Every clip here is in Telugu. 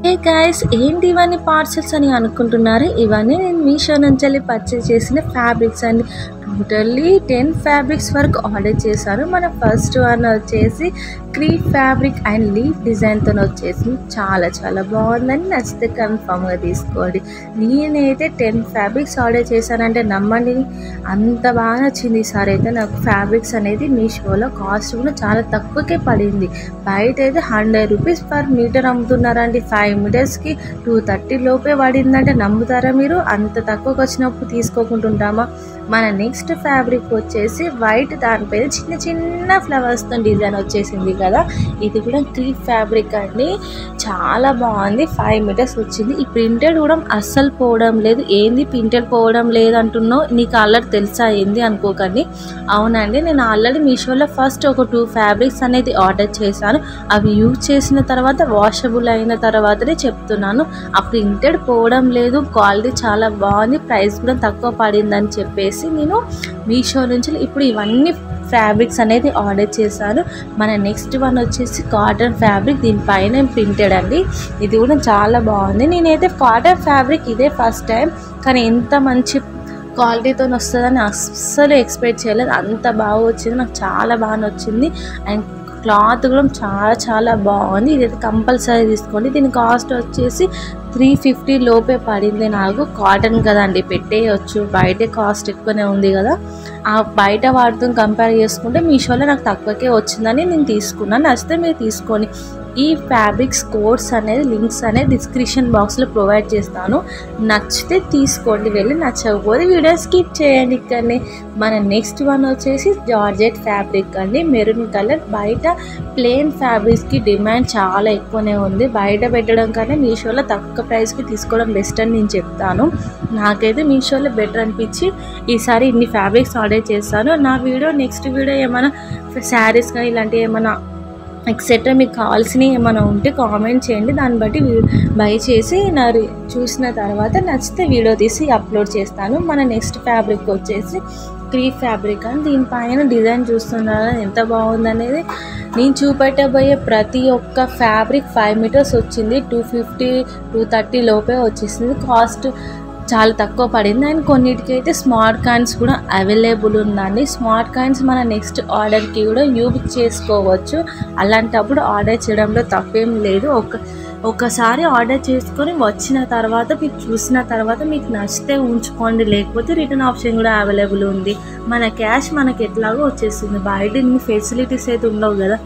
హే గైస్, ఏంటి ఇవన్నీ పార్సల్స్ అని అనుకుంటున్నారు. ఇవన్నీ నేను మీషో నుంచి పర్చేస్ చేసిన ఫ్యాబ్రిక్స్ అండి. టోటల్లీ 10 ఫ్యాబ్రిక్స్ వరకు ఆర్డర్ చేశాను. మన ఫస్ట్ వన్ వచ్చేసి క్రీప్ ఫ్యాబ్రిక్ అండ్ లీఫ్ డిజైన్తో వచ్చేసి చాలా బాగుందని, నచ్చితే కన్ఫామ్గా తీసుకోండి. నేనైతే 10 ఫ్యాబ్రిక్స్ ఆర్డర్ చేశానంటే నమ్మండి, అంత బాగా నచ్చింది. ఈసారి అయితే నాకు ఫ్యాబ్రిక్స్ అనేది మీషోలో కాస్ట్ కూడా చాలా తక్కువకే పడింది. బయట అయితే 100 రూపీస్ పర్ మీటర్ అమ్ముతున్నారండి. 5 మీటర్స్కి 230 లోపే పడిందంటే నమ్ముతారా మీరు? అంత తక్కువకి వచ్చినప్పుడు తీసుకోకుంటుంటామా? మన నెక్స్ట్ ఫ్యాబ్రిక్ వచ్చేసి వైట్, దానిపైన చిన్న ఫ్లవర్స్తో డిజైన్ వచ్చేసింది కదా. ఇది కూడా క్రీప్ ఫ్యాబ్రిక్ అండి, చాలా బాగుంది. 5 మీటర్స్ వచ్చింది. ఈ ప్రింటెడ్ కూడా అస్సలు పోవడం లేదు. ఏంది ప్రింటెడ్ పోవడం లేదు అంటున్నావు, నీకు ఆల్రెడీ తెలుసా ఏంది అనుకోకండి. అవునండి, నేను ఆల్రెడీ మీషోలో ఫస్ట్ ఒక 2 ఫ్యాబ్రిక్స్ అనేది ఆర్డర్ చేశాను. అవి యూజ్ చేసిన తర్వాత వాషబుల్ అయిన తర్వాతనే చెప్తున్నాను. ఆ ప్రింటెడ్ పోవడం లేదు, క్వాలిటీ చాలా బాగుంది, ప్రైస్ కూడా తక్కువ పడిందని చెప్పేసి నేను మీషో నుంచి ఇప్పుడు ఇవన్నీ ఫ్యాబ్రిక్స్ అనేది ఆర్డర్ చేశాను. మన నెక్స్ట్ వన్ వచ్చేసి కాటన్ ఫ్యాబ్రిక్, దీనిపైన ప్రింటెడ్ అండి. ఇది కూడా చాలా బాగుంది. నేనైతే కాటన్ ఫ్యాబ్రిక్ ఇదే ఫస్ట్ టైం, కానీ ఎంత మంచి క్వాలిటీతో వస్తుందని అస్సలు ఎక్స్పెక్ట్ చేయలేదు. అంత బాగా వచ్చింది, నాకు చాలా బాగా నచ్చింది. అండ్ క్లాత్ కూడా చాలా బాగుంది. ఇదైతే కంపల్సరీ తీసుకోండి. దీని కాస్ట్ వచ్చేసి 350 లోపే పడింది నాకు. కాటన్ కదండి, పెట్టేయచ్చు. బయట కాస్ట్ ఎక్కువనే ఉంది కదా, ఆ బయట వాటితో కంపేర్ చేసుకుంటే మీషోలో నాకు తక్కువకే వచ్చిందని నేను తీసుకున్నాను. నచ్చితే మీరు తీసుకోండి. ఈ ఫ్యాబ్రిక్స్ కోడ్స్ అనేది, లింక్స్ అనేది డిస్క్రిప్షన్ బాక్స్లో ప్రొవైడ్ చేస్తాను. నచ్చితే తీసుకోండి వెళ్ళి, నచ్చకపోతే వీడియో స్కిప్ చేయండి. ఇక్కడనే మన నెక్స్ట్ వన్ వచ్చేసి జార్జెట్ ఫ్యాబ్రిక్ అండి, మెరూన్ కలర్. బయట ప్లెయిన్ ఫ్యాబ్రిక్స్కి డిమాండ్ చాలా ఎక్కువనే ఉంది. బయట పెట్టడం కన్నా మీషోలో తక్కువ ప్రైస్కి తీసుకోవడం బెస్ట్ అని నేను చెప్తాను. నాకైతే మీషోలో బెటర్ అనిపించి ఈసారి ఇన్ని ఫ్యాబ్రిక్స్ ఆర్డర్ చేస్తాను. నా వీడియో నెక్స్ట్ వీడియో ఏమైనా శారీస్ కానీ ఇలాంటివి ఏమైనా ఎక్సెట్రా మీకు కావాల్సినవి ఏమైనా ఉంటే కామెంట్ చేయండి. దాన్ని బట్టి బై చేసి చూసిన తర్వాత నచ్చితే వీడియో తీసి అప్లోడ్ చేస్తాను. మన నెక్స్ట్ ఫ్యాబ్రిక్ వచ్చేసి క్రీప్ ఫ్యాబ్రిక్ అని, దీనిపైన డిజైన్ చూస్తున్నారా ఎంత బాగుందనేది. నేను చూపెట్టబోయే ప్రతి ఒక్క ఫ్యాబ్రిక్ 5 మీటర్స్ వచ్చింది. 250-230 లోపే వచ్చేసింది. కాస్ట్ చాలా తక్కువ పడింది. అండ్ కొన్నిటికైతే స్మార్ట్ కాయిన్స్ కూడా అవైలబుల్ ఉందండి. స్మార్ట్ కాయిన్స్ మన నెక్స్ట్ ఆర్డర్కి కూడా యూజ్ చేసుకోవచ్చు. అలాంటప్పుడు ఆర్డర్ చేయడంలో తప్పేం లేదు. ఒకసారి ఆర్డర్ చేసుకొని వచ్చిన తర్వాత మీకు చూసిన తర్వాత మీకు నచ్చితే ఉంచుకోండి, లేకపోతే రిటర్న్ ఆప్షన్ కూడా అవైలబుల్ ఉంది. మన క్యాష్ మనకి ఎట్లాగో వచ్చేస్తుంది. బయట ఇన్ని ఫెసిలిటీస్ అయితే ఉండవు కదా,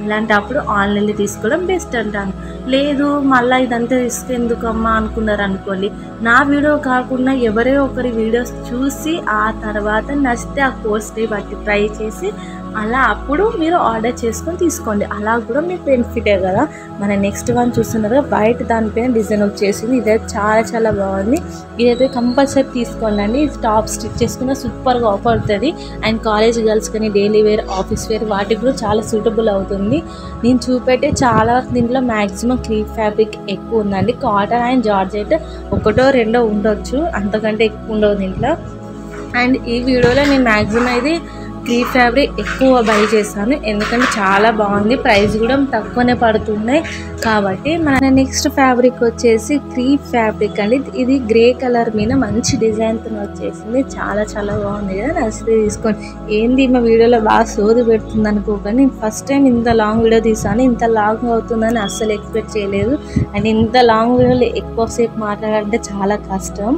ఇలాంటప్పుడు ఆన్లైన్లో తీసుకోవడం బెస్ట్ అంటాను. లేదు మళ్ళీ ఇదంతా తీసుకెందుకమ్మా అనుకున్నారు అనుకోండి, నా వీడియో కాకుండా ఎవరో ఒకరి వీడియోస్ చూసి ఆ తర్వాత నచ్చితే ఆ కోర్స్ని బట్టి ట్రై చేసి అలా అప్పుడు మీరు ఆర్డర్ చేసుకొని తీసుకోండి. అలా కూడా మీకు బెనిఫిటే కదా. మన నెక్స్ట్ వన్ చూస్తున్నారు వైట్, దానిపైన డిజైన్ వచ్చేసింది. ఇదైతే చాలా బాగుంది. ఇదైతే కంపల్సరీ తీసుకోండి అండి. ఇది టాప్ స్టిచ్ చేసుకున్న సూపర్గా అవుతుంది. అండ్ కాలేజ్ గర్ల్స్ కానీ డైలీ వేర్, ఆఫీస్ వేర్ వాటికి కూడా చాలా సూటబుల్ అవుతుంది. నేను చూపెట్టే చాలా దీంట్లో మ్యాక్సిమం క్రీప్ ఫ్యాబ్రిక్ ఎక్కువ ఉందండి. కాటన్ అండ్ జార్జెట్ ఒకటో రెండో ఉండొచ్చు, అంతకంటే ఎక్కువ ఉండవు దీంట్లో. అండ్ ఈ వీడియోలో నేను మ్యాక్సిమం అయితే క్రీప్ ఫ్యాబ్రిక్ ఎక్కువ బై చేశాను, ఎందుకంటే చాలా బాగుంది. ప్రైస్ కూడా తక్కువనే పడుతున్నాయి కాబట్టి. మన నెక్స్ట్ ఫ్యాబ్రిక్ వచ్చేసి క్రీప్ ఫ్యాబ్రిక్ అండి. ఇది గ్రే కలర్ మీద మంచి డిజైన్తో వచ్చేసింది. చాలా బాగుంది కదా, నచ్చితే తీసుకోండి. ఏంది మా వీడియోలో బాగా సోది పెడుతుంది అనుకోకండి. నేను ఫస్ట్ టైం ఇంత లాంగ్ వీడియో తీసాను, ఇంత లాంగ్ అవుతుందని అస్సలు ఎక్స్పెక్ట్ చేయలేదు. అండ్ ఇంత లాంగ్ వీడియోలో ఎక్కువసేపు మాట్లాడాలంటే చాలా కష్టం.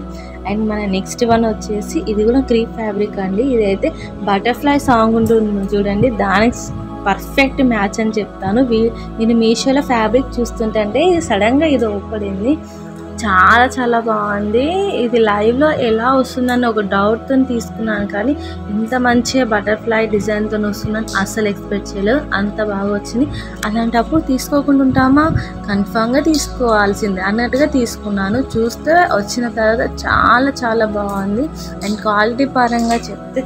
అండ్ మన నెక్స్ట్ వన్ వచ్చేసి ఇది కూడా క్రీప్ ఫ్యాబ్రిక్ అండి. ఇదైతే బటర్ఫ్లై సాంగ్ ఉంటుంది చూడండి, దానికి పర్ఫెక్ట్ మ్యాచ్ అని చెప్తాను. నేను మీషోలో ఫ్యాబ్రిక్ చూస్తుంటే సడన్గా ఇది ఓపడింది. చాలా బాగుంది. ఇది లైవ్లో ఎలా వస్తుందని ఒక డౌట్తో తీసుకున్నాను, కానీ ఇంత మంచిగా బటర్ఫ్లై డిజైన్తో వస్తుందని అస్సలు ఎక్స్పెక్ట్ చేయలేదు. అంత బాగా వచ్చింది. అలాంటప్పుడు తీసుకోకుండా ఉంటామా? కన్ఫామ్గా తీసుకోవాల్సిందే అన్నట్టుగా తీసుకున్నాను. చూస్తే వచ్చిన తర్వాత చాలా బాగుంది. అండ్ క్వాలిటీ పరంగా చెప్తే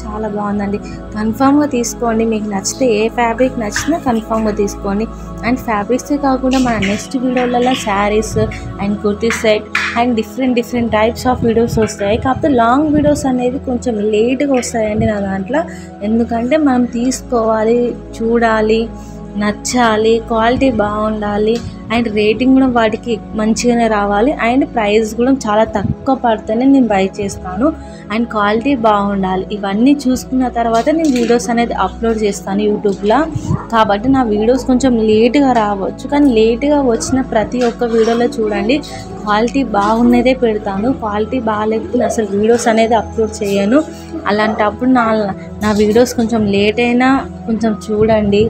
చాలా బాగుందండి. కన్ఫామ్గా తీసుకోండి. మీకు నచ్చితే ఏ ఫ్యాబ్రిక్ నచ్చినా కన్ఫామ్గా తీసుకోండి. అండ్ ఫ్యాబ్రిక్సే కాకుండా మన నెక్స్ట్ వీడియోలలో saris and kurti set and different types of videos వస్తాయి. కాకపోతే లాంగ్ వీడియోస్ అనేది కొంచెం లేట్గా వస్తాయండి నా దాంట్లో, ఎందుకంటే మనం తీసుకోవాలి, చూడాలి, నచ్చాలి, క్వాలిటీ బాగుండాలి అండ్ రేటింగ్ కూడా వాటికి మంచిగానే రావాలి అండ్ ప్రైస్ కూడా చాలా తక్కువ పడితేనే నేను బై చేస్తాను అండ్ క్వాలిటీ బాగుండాలి. ఇవన్నీ చూసుకున్న తర్వాత నేను వీడియోస్ అనేది అప్లోడ్ చేస్తాను యూట్యూబ్లో. కాబట్టి నా వీడియోస్ కొంచెం లేట్గా రావచ్చు, కానీ లేట్గా వచ్చిన ప్రతి ఒక్క వీడియోలో చూడండి క్వాలిటీ బాగున్నదే పెడతాను. క్వాలిటీ బాగాలేకపోతే అసలు వీడియోస్ అనేది అప్లోడ్ చేయను. అలాంటప్పుడు నా వీడియోస్ కొంచెం లేట్ అయినా కొంచెం చూడండి.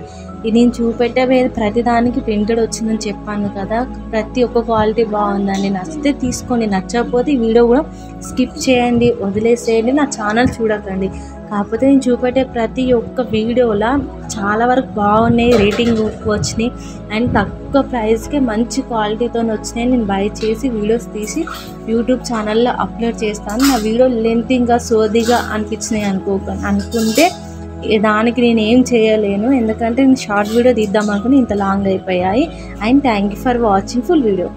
నేను చూపెట్టే ప్రతిదానికి ప్రింటెడ్ వచ్చిందని చెప్పాను కదా, ప్రతి ఒక్క క్వాలిటీ బాగుందండి. నచ్చితే తీసుకోండి, నచ్చకపోతే ఈ వీడియో కూడా స్కిప్ చేయండి, వదిలేసేయండి, నా ఛానల్ చూడకండి. కాకపోతే నేను చూపెట్టే ప్రతి ఒక్క వీడియోలో చాలా వరకు బాగున్నాయి, రేటింగ్ వచ్చినాయి అండ్ తక్కువ ప్రైస్కి మంచి క్వాలిటీతో వచ్చినాయి. నేను బై చేసి వీడియోస్ తీసి యూట్యూబ్ ఛానల్లో అప్లోడ్ చేస్తాను. నా వీడియో లెంతీగా సోదిగా అనిపించినాయి అనుకుంటే దానికి నేను ఏం చేయలేను, ఎందుకంటే నేను షార్ట్ వీడియో తీద్దాం అనుకుని ఇంత లాంగ్ అయిపోయాయి. And thank you for watching full video.